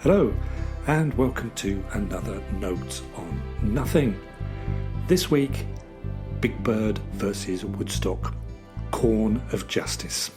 Hello, and welcome to another Note on Nothing. This week, Big Bird versus Woodstock, Corn of Justice.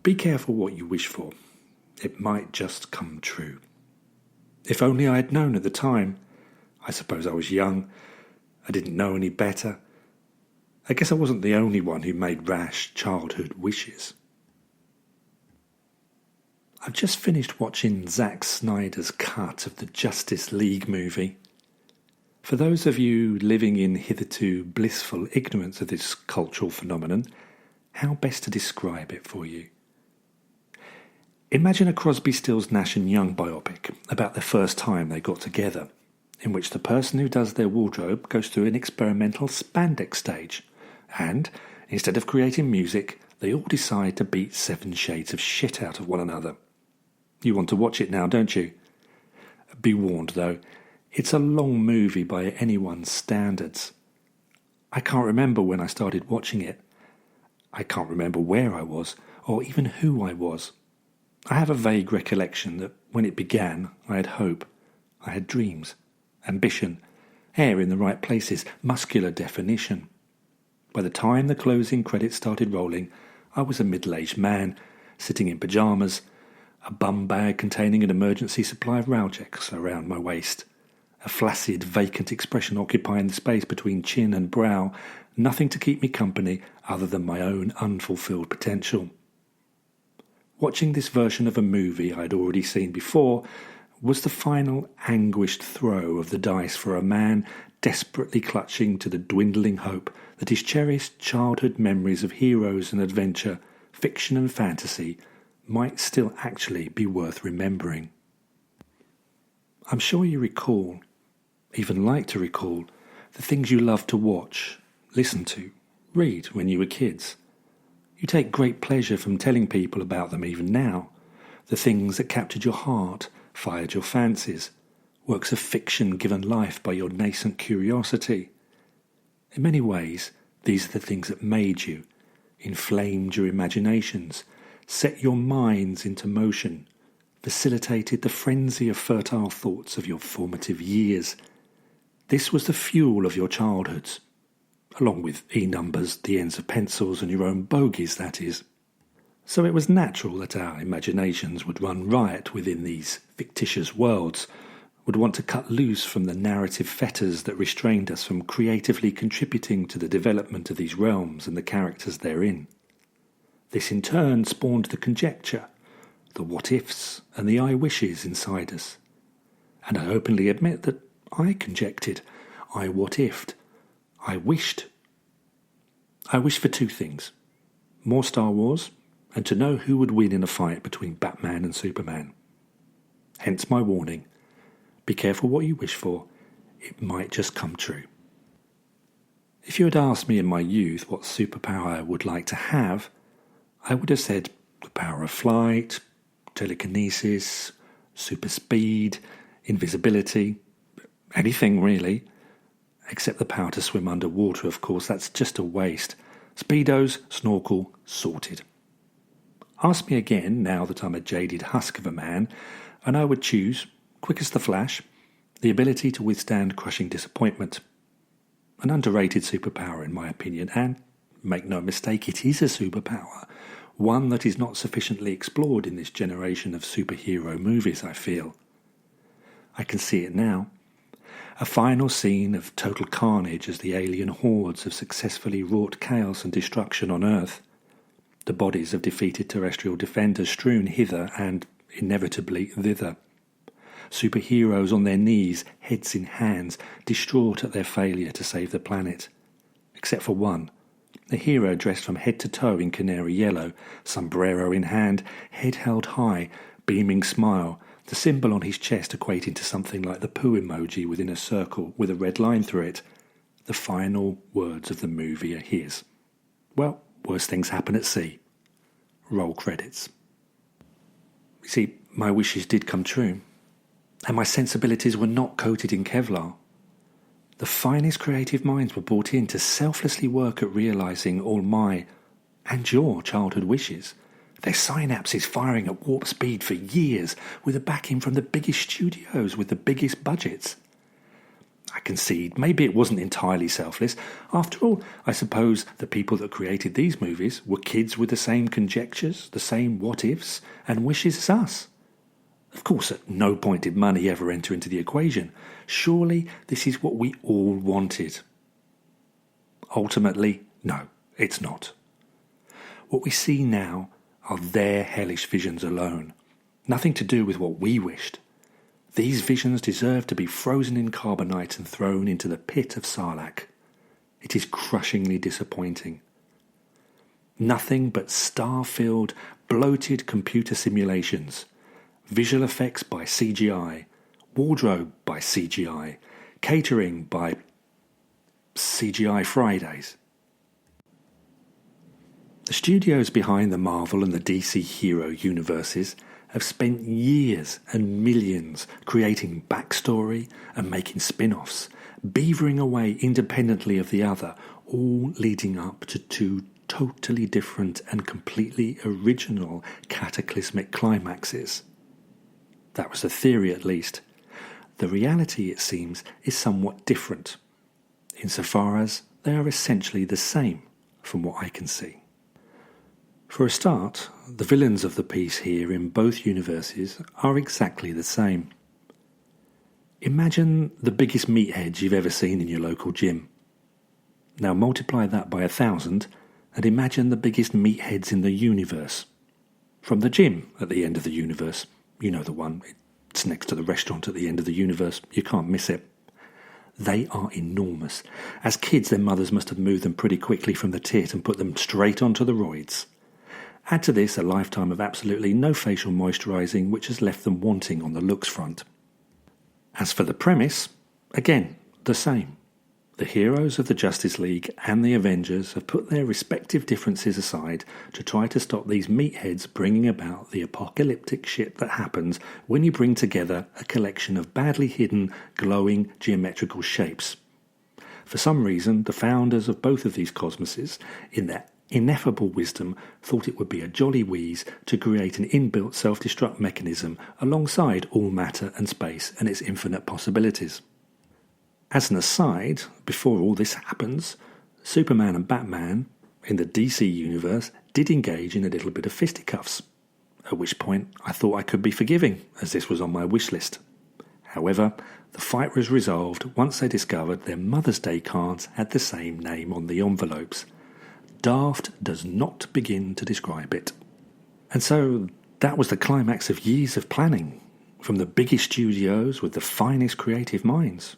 Be careful what you wish for. It might just come true. If only I had known at the time. I suppose I was young. I didn't know any better. I guess I wasn't the only one who made rash childhood wishes. I've just finished watching Zack Snyder's cut of the Justice League movie. For those of you living in hitherto blissful ignorance of this cultural phenomenon, how best to describe it for you? Imagine a Crosby, Stills, Nash and Young biopic about the first time they got together, in which the person who does their wardrobe goes through an experimental spandex stage, and, instead of creating music, they all decide to beat 7 shades of shit out of one another. You want to watch it now, don't you? Be warned, though, it's a long movie by anyone's standards. I can't remember when I started watching it. I can't remember where I was, or even who I was. I have a vague recollection that when it began, I had hope. I had dreams, ambition, hair in the right places, muscular definition. By the time the closing credits started rolling, I was a middle-aged man, sitting in pyjamas, a bum bag containing an emergency supply of Ralgex around my waist, a flaccid, vacant expression occupying the space between chin and brow, nothing to keep me company other than my own unfulfilled potential. Watching this version of a movie I'd already seen before was the final anguished throw of the dice for a man desperately clutching to the dwindling hope that his cherished childhood memories of heroes and adventure, fiction and fantasy might still actually be worth remembering. I'm sure you recall, even like to recall, the things you loved to watch, listen to, read when you were kids. You take great pleasure from telling people about them even now, the things that captured your heart, fired your fancies, works of fiction given life by your nascent curiosity. In many ways, these are the things that made you, inflamed your imaginations, set your minds into motion, facilitated the frenzy of fertile thoughts of your formative years. This was the fuel of your childhoods, along with E-numbers, the ends of pencils and your own bogies, that is. So it was natural that our imaginations would run riot within these fictitious worlds, would want to cut loose from the narrative fetters that restrained us from creatively contributing to the development of these realms and the characters therein. This in turn spawned the conjecture, the what-ifs and the I-wishes inside us. And I openly admit that I conjectured, I what-ifed, I wished. I wished for 2 things: more Star Wars, and to know who would win in a fight between Batman and Superman. Hence my warning, be careful what you wish for, it might just come true. If you had asked me in my youth what superpower I would like to have, I would have said the power of flight, telekinesis, super speed, invisibility, anything really. Except the power to swim underwater, of course, that's just a waste. Speedos, snorkel, sorted. Ask me again, now that I'm a jaded husk of a man, and I would choose, quick as the flash, the ability to withstand crushing disappointment. An underrated superpower in my opinion, and, make no mistake, it is a superpower. One that is not sufficiently explored in this generation of superhero movies, I feel. I can see it now. A final scene of total carnage as the alien hordes have successfully wrought chaos and destruction on Earth. The bodies of defeated terrestrial defenders strewn hither and, inevitably, thither. Superheroes on their knees, heads in hands, distraught at their failure to save the planet. Except for one. The hero dressed from head to toe in canary yellow, sombrero in hand, head held high, beaming smile, the symbol on his chest equating to something like the poo emoji within a circle with a red line through it. The final words of the movie are his. Well, worse things happen at sea. Roll credits. You see, my wishes did come true, and my sensibilities were not coated in Kevlar. The finest creative minds were brought in to selflessly work at realising all my, and your, childhood wishes, Their synapses firing at warp speed for years, with a backing from the biggest studios with the biggest budgets. I concede, maybe it wasn't entirely selfless. After all, I suppose the people that created these movies were kids with the same conjectures, the same what-ifs and wishes as us. Of course, at no point did money ever enter into the equation. Surely this is what we all wanted. Ultimately, no, it's not. What we see now are their hellish visions alone, nothing to do with what we wished. These visions deserve to be frozen in carbonite and thrown into the pit of Sarlacc. It is crushingly disappointing. Nothing but star-filled, bloated computer simulations, visual effects by CGI, wardrobe by CGI, catering by CGI Fridays. The studios behind the Marvel and the DC hero universes have spent years and millions creating backstory and making spin-offs, beavering away independently of the other, all leading up to two totally different and completely original cataclysmic climaxes. That was the theory, at least. The reality, it seems, is somewhat different, insofar as they are essentially the same, from what I can see. For a start, the villains of the piece here in both universes are exactly the same. Imagine the biggest meatheads you've ever seen in your local gym. Now multiply that by 1,000 and imagine the biggest meatheads in the universe. From the gym at the end of the universe, you know the one, it's next to the restaurant at the end of the universe, you can't miss it. They are enormous. As kids, their mothers must have moved them pretty quickly from the tit and put them straight onto the roids. Add to this a lifetime of absolutely no facial moisturising, which has left them wanting on the looks front. As for the premise, again, the same. The heroes of the Justice League and the Avengers have put their respective differences aside to try to stop these meatheads bringing about the apocalyptic shit that happens when you bring together a collection of badly hidden, glowing geometrical shapes. For some reason, the founders of both of these cosmoses, in their ineffable wisdom, thought it would be a jolly wheeze to create an inbuilt self-destruct mechanism alongside all matter and space and its infinite possibilities. As an aside, before all this happens, Superman and Batman, in the DC universe, did engage in a little bit of fisticuffs, at which point I thought I could be forgiving, as this was on my wish list. However, the fight was resolved once they discovered their Mother's Day cards had the same name on the envelopes. Daft does not begin to describe it. And so that was the climax of years of planning, from the biggest studios with the finest creative minds.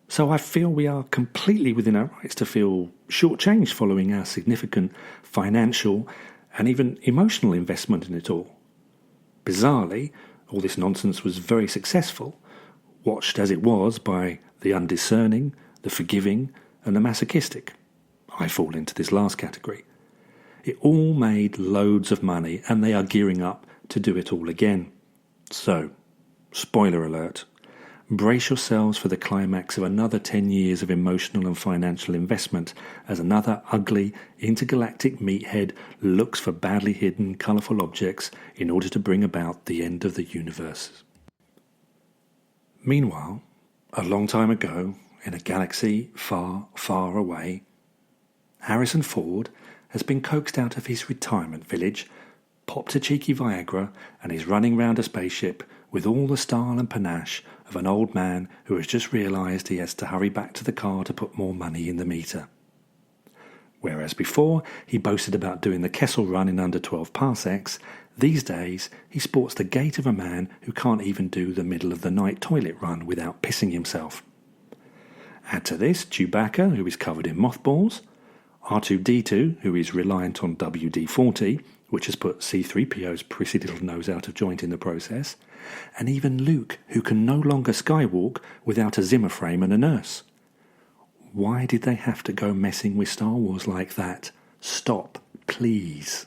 So I feel we are completely within our rights to feel shortchanged following our significant financial and even emotional investment in it all. Bizarrely, all this nonsense was very successful, watched as it was by the undiscerning, the forgiving and the masochistic. I fall into this last category. It all made loads of money and they are gearing up to do it all again. So, spoiler alert, brace yourselves for the climax of another 10 years of emotional and financial investment as another ugly, intergalactic meathead looks for badly hidden, colourful objects in order to bring about the end of the universe. Meanwhile, a long time ago, in a galaxy far, far away, Harrison Ford has been coaxed out of his retirement village, popped a cheeky Viagra, and is running round a spaceship with all the style and panache of an old man who has just realised he has to hurry back to the car to put more money in the meter. Whereas before he boasted about doing the Kessel Run in under 12 parsecs, these days he sports the gait of a man who can't even do the middle-of-the-night toilet run without pissing himself. Add to this Chewbacca, who is covered in mothballs, R2-D2, who is reliant on WD-40, which has put C-3PO's prissy little nose out of joint in the process, and even Luke, who can no longer skywalk without a Zimmer frame and a nurse. Why did they have to go messing with Star Wars like that? Stop, please.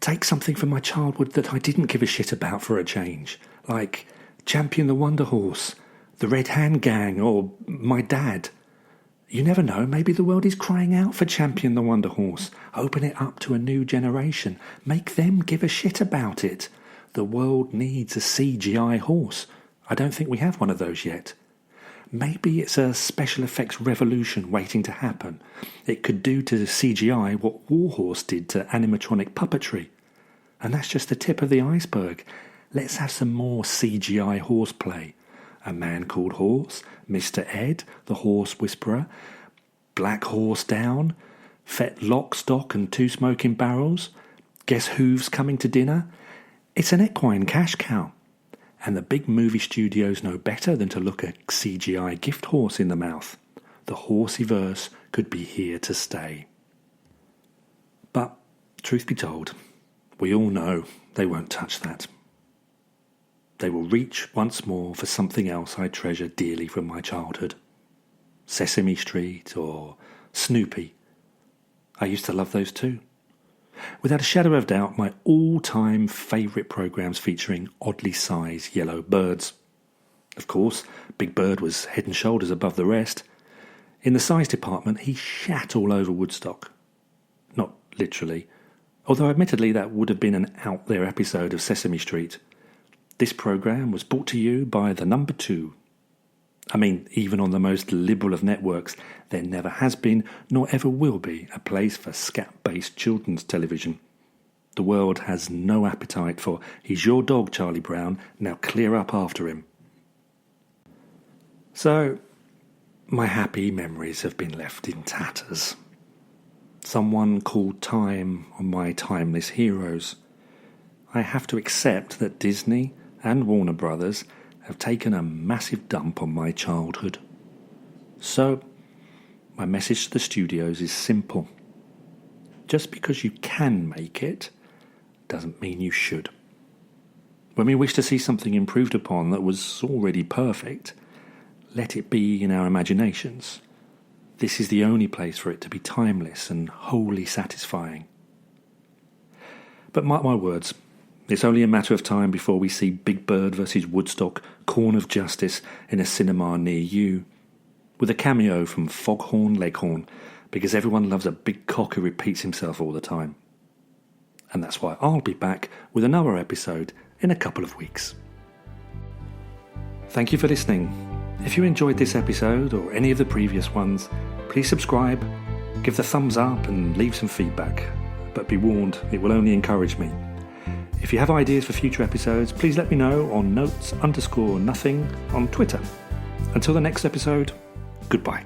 Take something from my childhood that I didn't give a shit about for a change, like Champion the Wonder Horse, the Red Hand Gang, or my dad. You never know, maybe the world is crying out for Champion the Wonder Horse. Open it up to a new generation. Make them give a shit about it. The world needs a CGI horse. I don't think we have one of those yet. Maybe it's a special effects revolution waiting to happen. It could do to CGI what Warhorse did to animatronic puppetry. And that's just the tip of the iceberg. Let's have some more CGI horseplay. A Man Called Horse, Mr. Ed, the Horse Whisperer, Black Horse Down, Fet Lock, Stock and Two Smoking Barrels, Guess Who's Coming to Dinner. It's an equine cash cow. And the big movie studios know better than to look a CGI gift horse in the mouth. The horseyverse could be here to stay. But, truth be told, we all know they won't touch that. They will reach once more for something else I treasure dearly from my childhood. Sesame Street or Snoopy. I used to love those too. Without a shadow of doubt, my all-time favourite programmes featuring oddly sized yellow birds. Of course, Big Bird was head and shoulders above the rest. In the size department, he shat all over Woodstock. Not literally, although admittedly that would have been an out-there episode of Sesame Street. This programme was brought to you by the number 2. I mean, even on the most liberal of networks, there never has been, nor ever will be, a place for scat-based children's television. The world has no appetite for, he's your dog, Charlie Brown, now clear up after him. So, my happy memories have been left in tatters. Someone called time on my timeless heroes. I have to accept that Disney and Warner Brothers have taken a massive dump on my childhood. So, my message to the studios is simple. Just because you can make it doesn't mean you should. When we wish to see something improved upon that was already perfect, let it be in our imaginations. This is the only place for it to be timeless and wholly satisfying. But mark my words, it's only a matter of time before we see Big Bird vs. Woodstock, Corn of Justice in a cinema near you, with a cameo from Foghorn Leghorn, because everyone loves a big cock who repeats himself all the time. And that's why I'll be back with another episode in a couple of weeks. Thank you for listening. If you enjoyed this episode or any of the previous ones, please subscribe, give the thumbs up and leave some feedback. But be warned, it will only encourage me. If you have ideas for future episodes, please let me know on notes_nothing on Twitter. Until the next episode, goodbye.